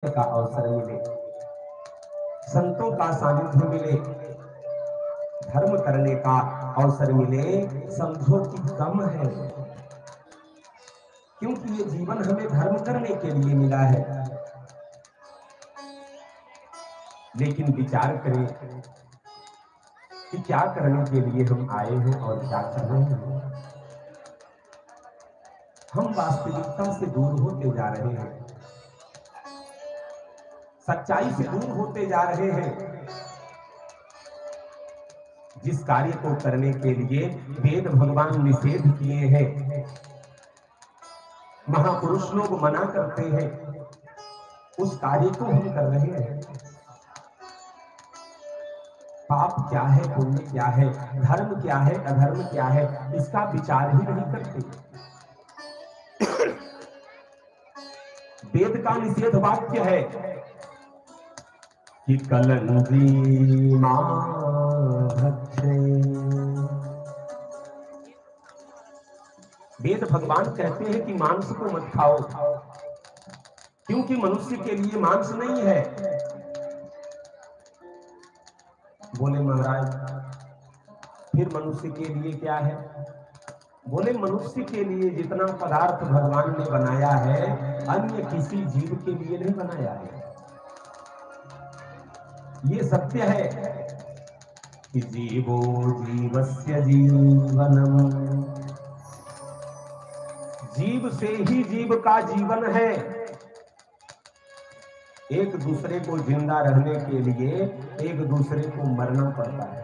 का अवसर मिले, संतों का सानिध्य मिले, धर्म करने का अवसर मिले, समझो कि कम है। क्योंकि ये जीवन हमें धर्म करने के लिए मिला है। लेकिन विचार करें कि क्या करने के लिए हम आए हैं और क्या कर रहे हैं। हम वास्तविकता से दूर होते जा रहे हैं, सच्चाई से दूर होते जा रहे हैं। जिस कार्य को करने के लिए वेद भगवान निषेध किए हैं, महापुरुष लोग मना करते हैं, उस कार्य को हम कर रहे हैं। पाप क्या है, पुण्य क्या है, धर्म क्या है, अधर्म क्या है, इसका विचार ही नहीं करते। वेद का निषेध वाक्य है कि कलंजी मां भक्षे। वेद भगवान कहते हैं कि मांस को मत खाओ, क्योंकि मनुष्य के लिए मांस नहीं है। बोले महाराज फिर मनुष्य के लिए क्या है? बोले मनुष्य के लिए जितना पदार्थ भगवान ने बनाया है, अन्य किसी जीव के लिए नहीं बनाया है। ये सत्य है कि जीवो जीवस्य जीवनम, जीव से ही जीव का जीवन है। एक दूसरे को जिंदा रहने के लिए एक दूसरे को मरना पड़ता है,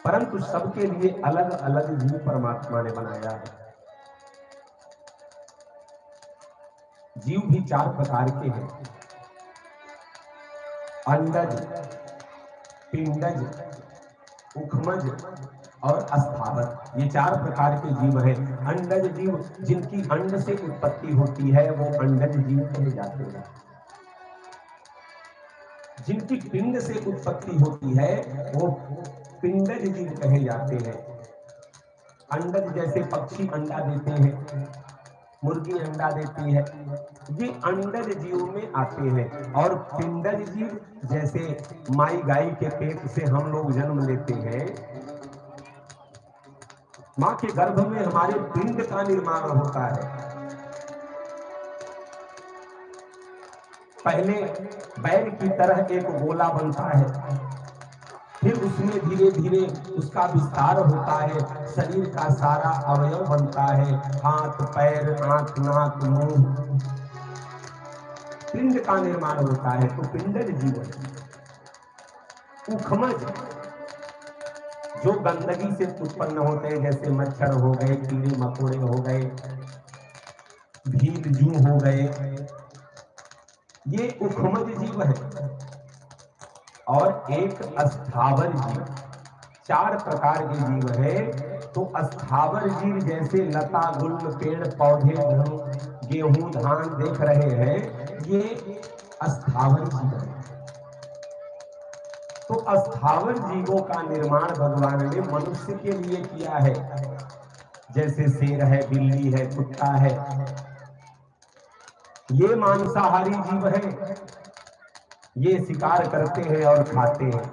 परंतु सबके लिए अलग अलग जीव परमात्मा ने बनाया है। जीव भी 4 प्रकार के हैं, अंडज, पिंडज, उखमज और स्थावर। ये 4 प्रकार के जीव हैं। अंडज जीव जिनकी अंड से उत्पत्ति होती है वो अंडज जीव कहे जाते हैं। जिनकी पिंड से उत्पत्ति होती है वो पिंडज जीव कहे जाते हैं। अंडज जैसे पक्षी अंडा देते हैं, मुर्गी अंडा देती है, ये अंडज जीव में आते हैं। और पिंडज जीव जैसे माई गाय के पेट से हम लोग जन्म लेते हैं, मां के गर्भ में हमारे पिंड का निर्माण होता है। पहले बैल की तरह एक गोला बनता है, फिर उसमें धीरे धीरे उसका विस्तार होता है, शरीर का सारा अवयव बनता है, हाथ पैर आंख नाक मुंह, पिंड का निर्माण होता है। तो पिंडज जीवन। उखमज जो गंदगी से उत्पन्न होते हैं, जैसे मच्छर हो गए, कीड़े मकोड़े हो गए, भील जू हो गए, ये उखमज जीव है। और एक स्थावर जीव, 4 प्रकार के जीव है। तो स्थावर जीव जैसे लता गुल्म पेड़ पौधे गेहूं धान देख रहे हैं, ये स्थावर जीव है। तो स्थावर जीवों का निर्माण भगवान ने मनुष्य के लिए किया है। जैसे शेर है, बिल्ली है, कुत्ता है, ये मांसाहारी जीव है, ये शिकार करते हैं और खाते हैं।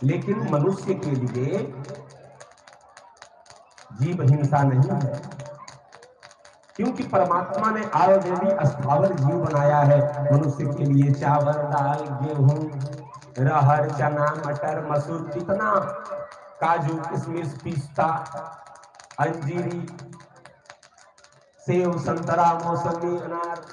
लेकिन मनुष्य के लिए जीव हिंसा नहीं है, क्योंकि परमात्मा ने ऑलरेडी स्थावर जीव बनाया है मनुष्य के लिए। चावल दाल गेहूं रहर चना मटर मसूर, कितना काजू किशमिश पिस्ता अंजीरी सेब संतरा मौसमी अनार।